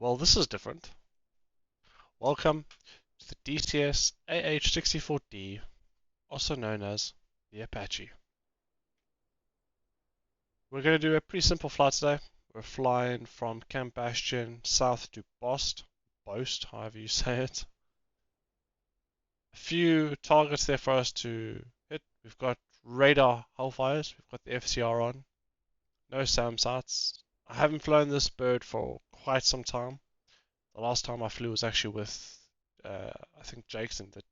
Well, this is different. Welcome to the DCS AH-64D, also known as the Apache. We're going to do a pretty simple flight today. We're flying from Camp Bastion south to Boast, however you say it. A few targets there for us to hit. We've got radar Hellfires, we've got the FCR on, no SAM sights. I haven't flown this bird for quite some time. The last time I flew was actually with, I think Jake's in the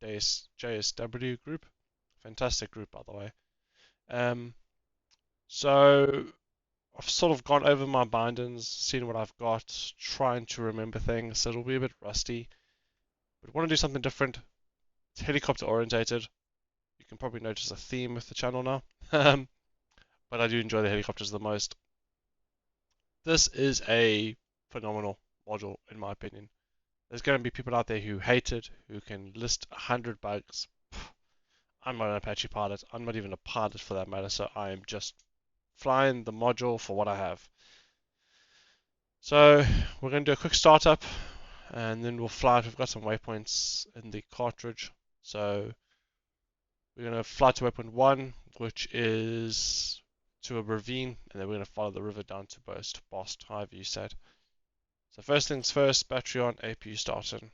JSW group. Fantastic group, by the way. So I've sort of gone over my bindings, seen what I've got, trying to remember things. So it'll be a bit rusty, but I want to do something different. It's helicopter orientated. You can probably notice a theme with the channel now. But I do enjoy the helicopters the most. This is a phenomenal module, in my opinion. There's going to be people out there who hate it, who can list 100 bugs. I'm not an Apache pilot. I'm not even a pilot for that matter, so I am just flying the module for what I have. So we're going to do a quick startup, and then we'll fly it. We've got some waypoints in the cartridge. So we're going to fly to waypoint 1, which is to a ravine, and then we're going to follow the river down to Bost, however you said. So first things first, battery on, APU starting.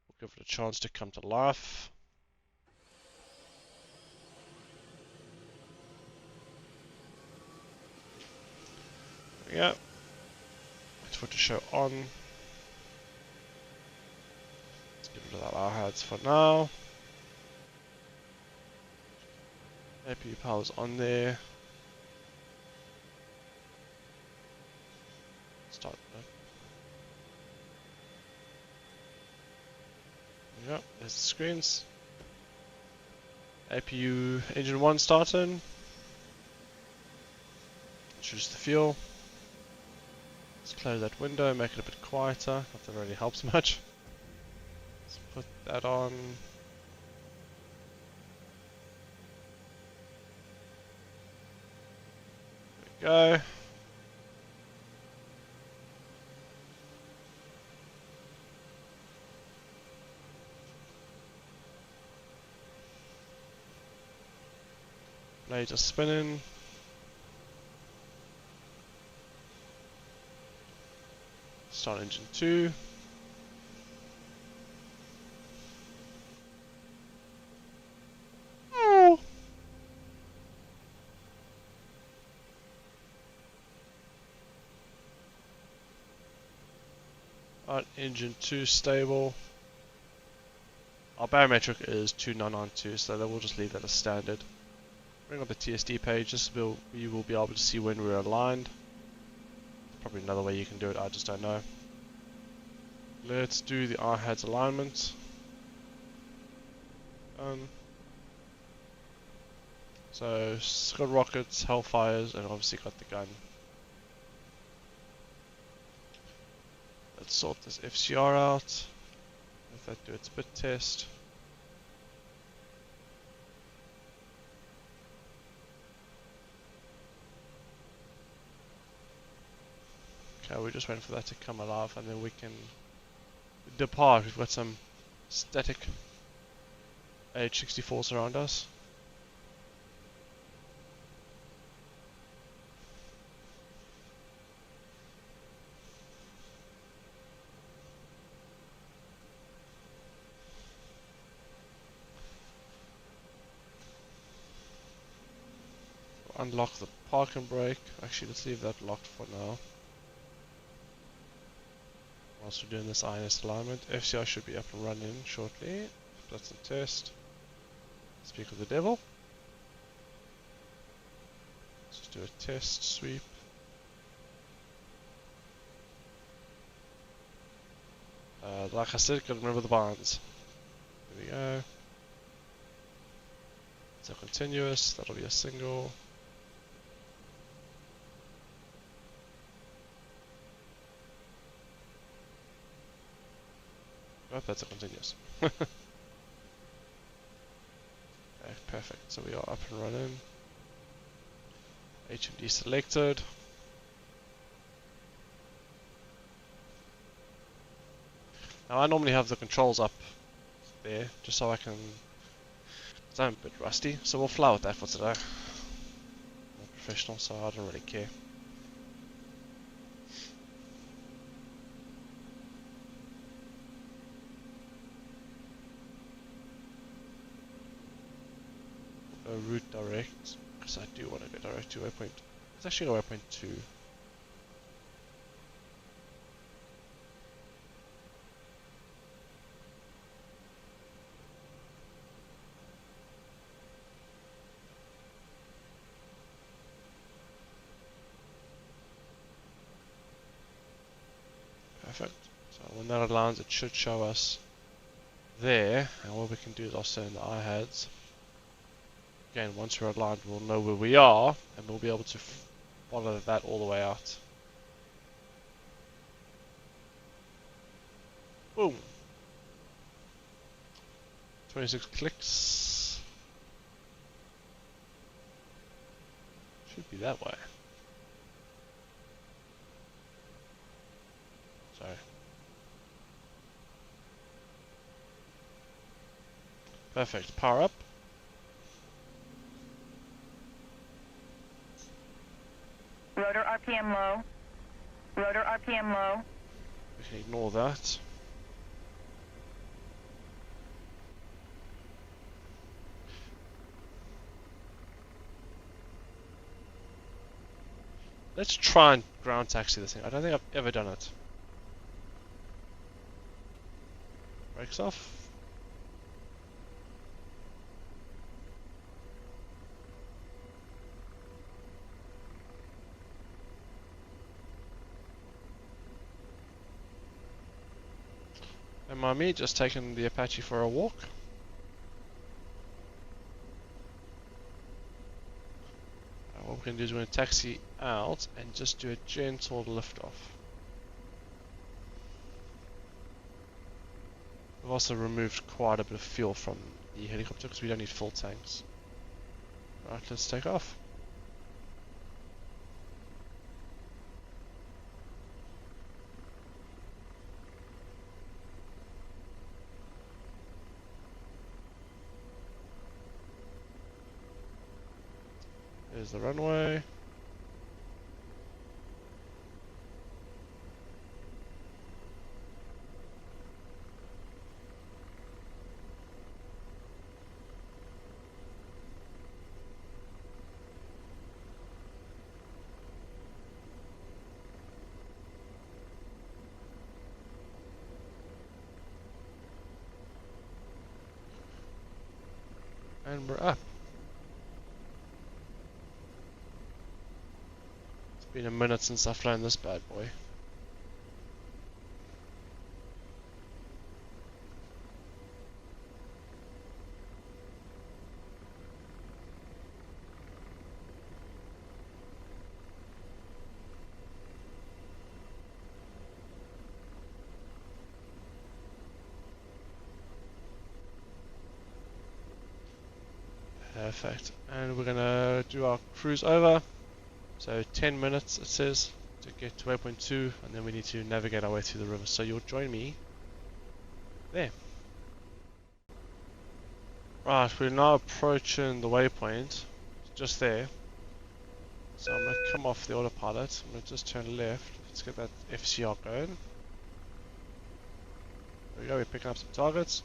We'll give it a chance to come to life. There we go. Wait for it to show on. Let's get rid of that AH for now. APU power's on there. Start that. There we go, there's the screens. APU engine 1 starting. Choose the fuel. Let's close that window, make it a bit quieter. Not that really helps much. Let's put that on. There we go. Blades are spinning. Start engine 2. Alright, engine 2 stable. Our barometric is 2992, so we'll just leave that as standard. Bring up the TSD page, just so you will be able to see when we're aligned. Probably another way you can do it, I just don't know. Let's do the AH alignment. Done. So, it's got rockets, Hellfires, and obviously got the gun. Let's sort this FCR out. Let that do its bit test. Okay, we're just waiting for that to come alive and then we can depart. We've got some static AH-64s around us. Unlock the park and brake. Actually, let's leave that locked for now. Whilst we're doing this INS alignment, FCR should be up and running shortly. That's the test. Speak of the devil. Let's just do a test sweep. Like I said, gotta remember the binds. There we go. So continuous, that'll be a single. Oh, that's a continuous. Okay, perfect. So we are up and running. HMD selected. Now I normally have the controls up there, just so I can... I'm a bit rusty, so we'll fly with that for today. I'm a professional, so I don't really care. Route direct, because I do want to go direct to waypoint. Let's actually go waypoint 2. Perfect. So when that aligns, it should show us there, and what we can do is also in the IHADs. Again, once we're aligned, we'll know where we are, and we'll be able to follow that all the way out. Boom! 26 clicks. Should be that way. Sorry. Perfect. Power up. Rotor RPM low. Rotor RPM low. We can ignore that. Let's try and ground taxi this thing. I don't think I've ever done it. Brakes off. And me just taking the Apache for a walk. What we're going to do is we're going to taxi out and just do a gentle lift off. We've also removed quite a bit of fuel from the helicopter because we don't need full tanks. Right, let's take off. There's the runway. And we're up. It's been a minute since I've flown this bad boy. Perfect. And we're gonna do our cruise over. So 10 minutes it says to get to waypoint 2, and then we need to navigate our way through the river. So you'll join me there. Right, we're now approaching the waypoint, just there. So I'm going to come off the autopilot, I'm going to just turn left, let's get that FCR going. There we go, we're picking up some targets.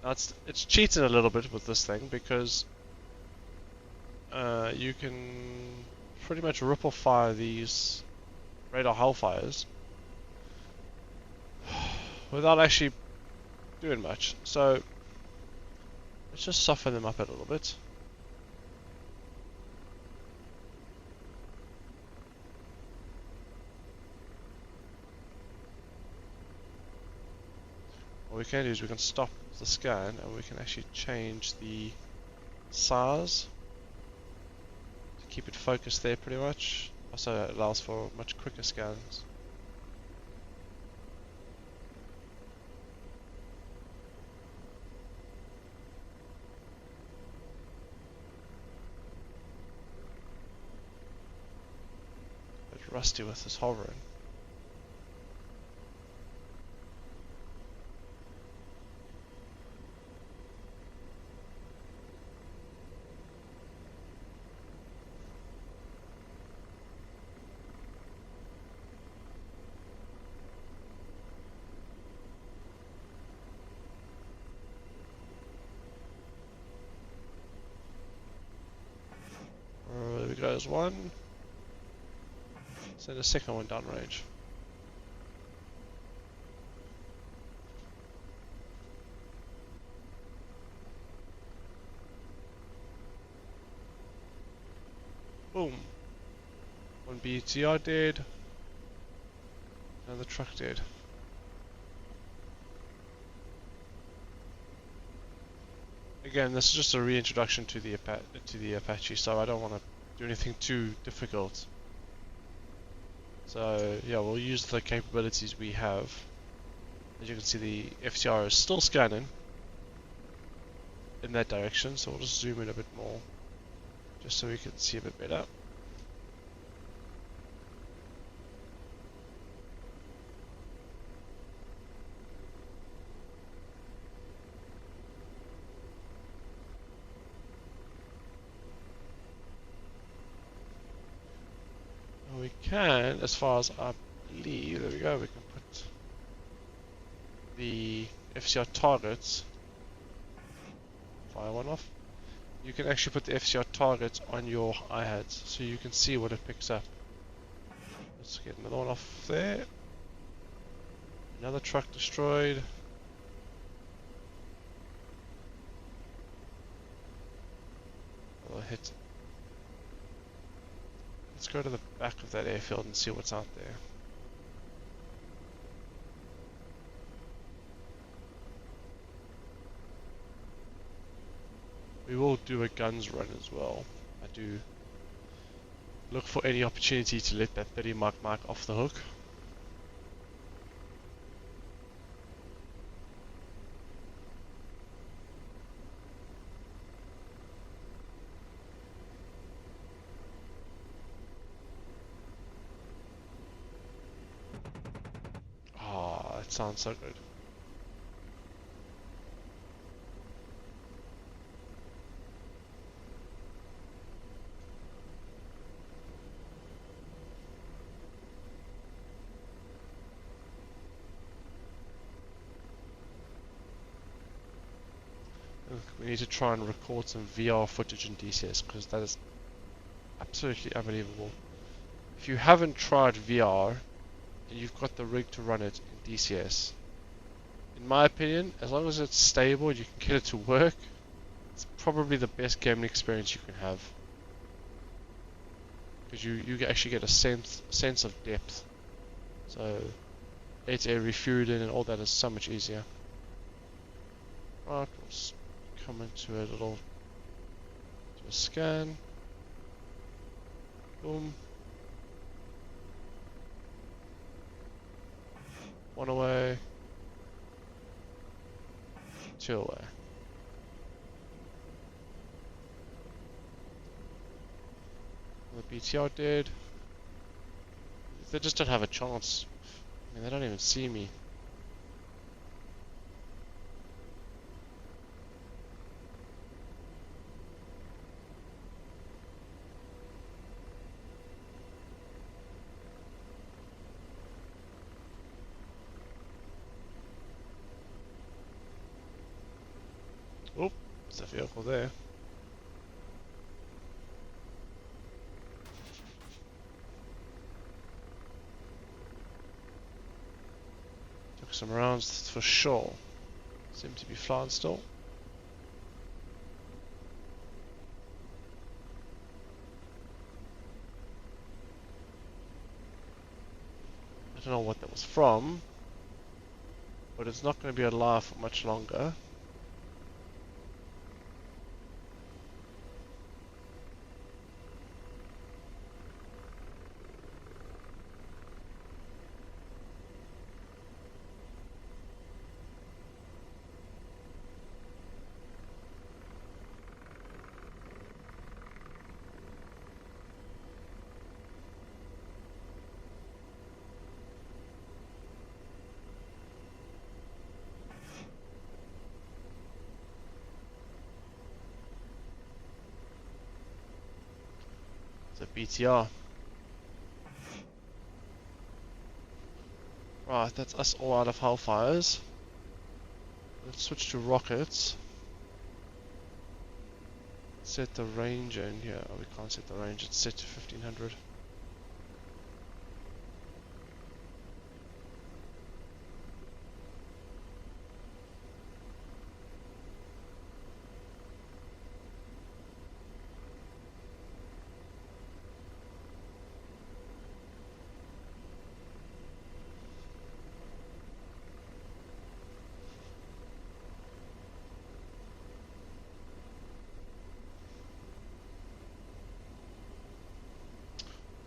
Now it's cheating a little bit with this thing because you can pretty much ripple fire these radar hellfires without actually doing much. So let's just soften them up a little bit. What we can do is we can stop the scan and we can actually change the size to keep it focused there pretty much. Also allows for much quicker scans. A bit rusty with this hovering. goes one. Send a second one downrange. Boom. One BTR dead. Another truck dead. Again, this is just a reintroduction to the Apache, so I don't want to do anything too difficult. So yeah, we'll use the capabilities we have. As you can see, the FTR is still scanning in that direction, so we'll just zoom in a bit more, just so we can see a bit better. We can, as far as I believe, there we go, we can put the FCR targets, fire one off, you can actually put the FCR targets on your hi-hats, so you can see what it picks up. Let's get another one off there. Another truck destroyed. Another hit. Let's go to the back of that airfield and see what's out there. We will do a guns run as well. I do look for any opportunity to let that 30 mark off the hook. Ah, it sounds so good. We need to try and record some VR footage in DCS because that is absolutely unbelievable. If you haven't tried VR and you've got the rig to run it in DCS, in my opinion, as long as it's stable and you can get it to work, it's probably the best gaming experience you can have. Because you actually get a sense of depth. So it's a refueling and all that is so much easier. Right, we'll come into a little scan. Boom. One away. Two away. The BTR did. They just don't have a chance. I mean, they don't even see me. Oh, there's a vehicle there. Took some rounds for sure. Seem to be flying still. I don't know what that was from, but it's not going to be alive for much longer. BTR. Right, that's us all out of Hellfires. Let's switch to rockets. Let's set the range in here. Oh, we can't set the range, it's set to 1500.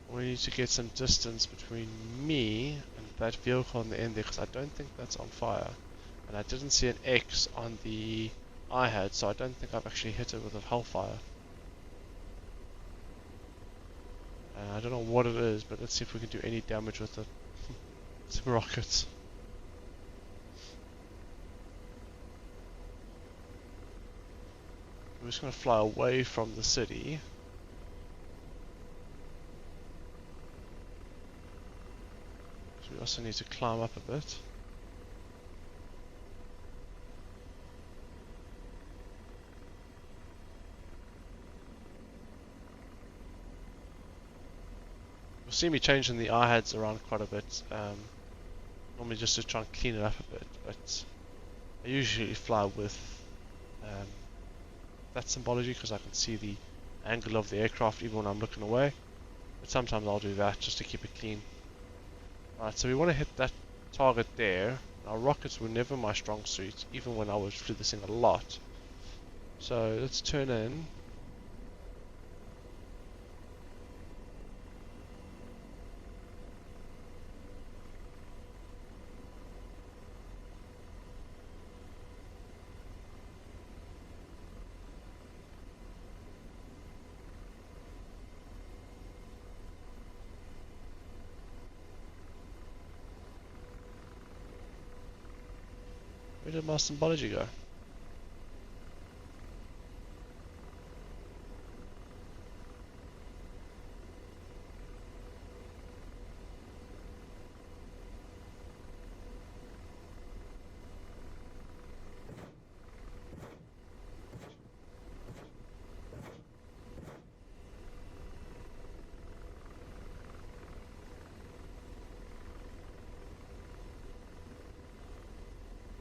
We need to get some distance between me and that vehicle on the end there, because I don't think that's on fire. And I didn't see an X on the I had, so I don't think I've actually hit it with a hellfire. And I don't know what it is, but let's see if we can do any damage with it. Some rockets. We're just going to fly away from the city. So we also need to climb up a bit. You'll see me changing the I-heads around quite a bit, normally just to try and clean it up a bit, but I usually fly with that symbology because I can see the angle of the aircraft even when I'm looking away, but sometimes I'll do that just to keep it clean. Alright, so we want to hit that target there. Now rockets were never my strong suit, even when I flew this thing a lot. So let's turn in. Where did my symbology go?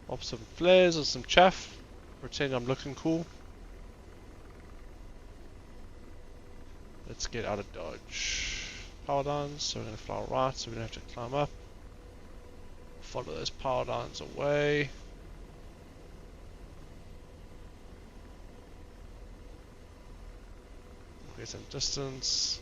Pop some flares or some chaff. Pretend I'm looking cool. Let's get out of dodge. Power lines, so we're going to fly right, so we don't have to climb up. Follow those power lines away. Get some distance.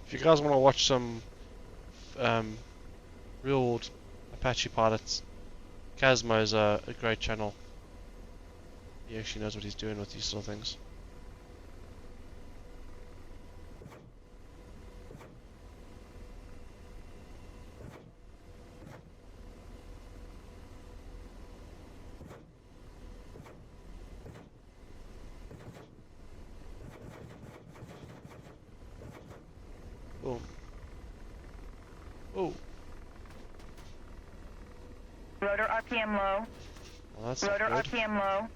If you guys want to watch some real world Apache pilots, Casmo is a great channel. He actually knows what he's doing with these sort of things. Boom. Oh. Rotor RPM low. Well, that's Rotor not good. RPM low.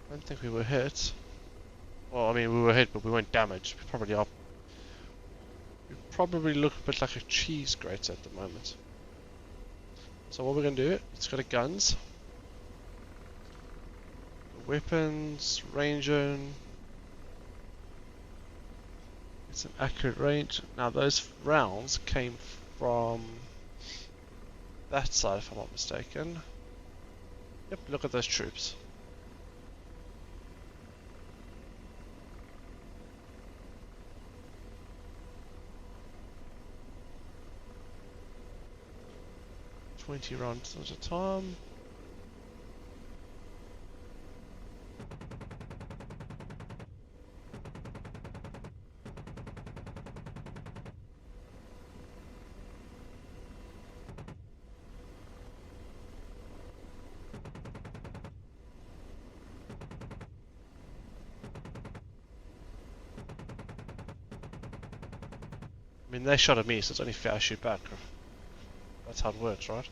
I don't think we were hit. Well, I mean, we were hit, but we weren't damaged. We probably are. We probably look a bit like a cheese grater at the moment. So what we're going to do, let's go to guns. Weapons, ranger. It's an accurate range. Now those rounds came from that side, if I'm not mistaken. Yep, look at those troops. "20 rounds at a time." I mean, they shot at me, so it's only fair I shoot back. That's how it works, right?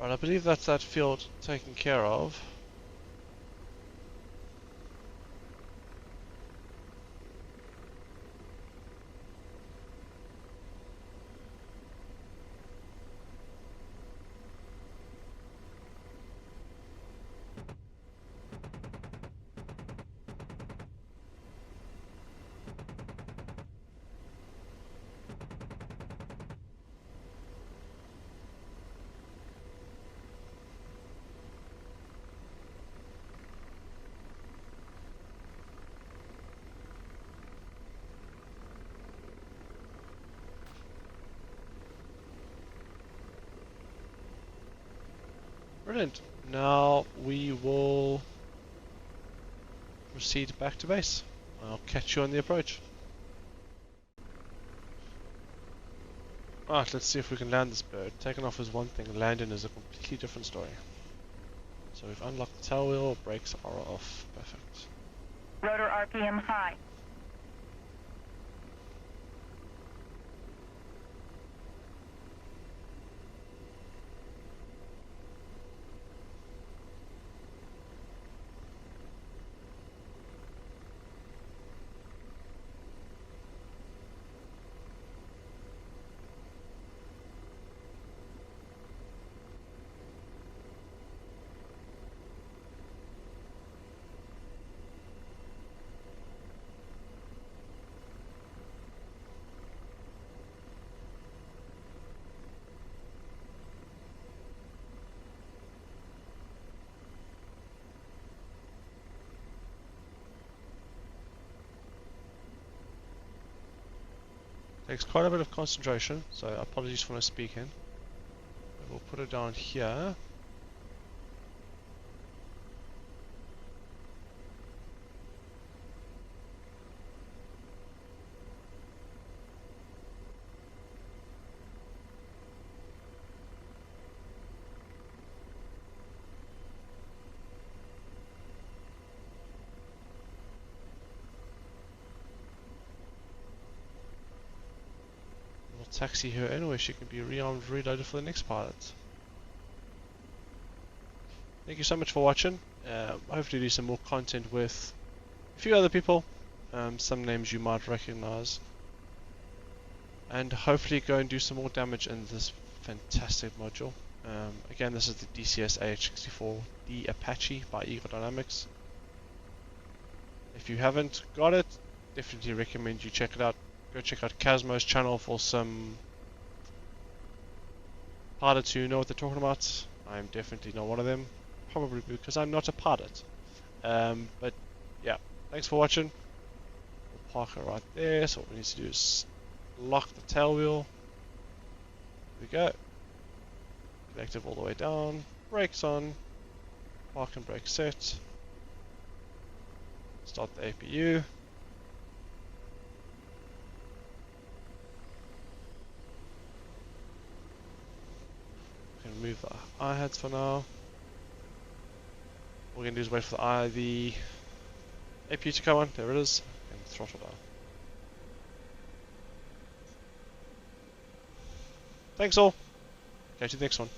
Right, I believe that's that field taken care of. Brilliant. Now we will proceed back to base. I'll catch you on the approach. Alright, let's see if we can land this bird. Taking off is one thing, landing is a completely different story. So we've unlocked the tail wheel, brakes are off. Perfect. Rotor RPM high. Takes quite a bit of concentration, so apologies for no speaking. But we'll put it down here. Taxi her in where she can be rearmed, reloaded for the next pilot. Thank you so much for watching. Hopefully do some more content with a few other people, some names you might recognize, and hopefully go and do some more damage in this fantastic module. Again, this is the DCS AH-64D Apache by Eagle Dynamics. If you haven't got it, definitely recommend you check it out. Go check out Casmo's channel for some pilots who know what they're talking about. I'm definitely not one of them, probably because I'm not a pilot. But yeah, thanks for watching. We'll park it right there. So what we need to do is lock the tail wheel. Here we go. Collective all the way down. Brakes on. Park and brake set. Start the APU. Move the eye heads for now. All we're going to do is wait for the APU to come on. There it is. And throttle down. Thanks all. Catch you the next one.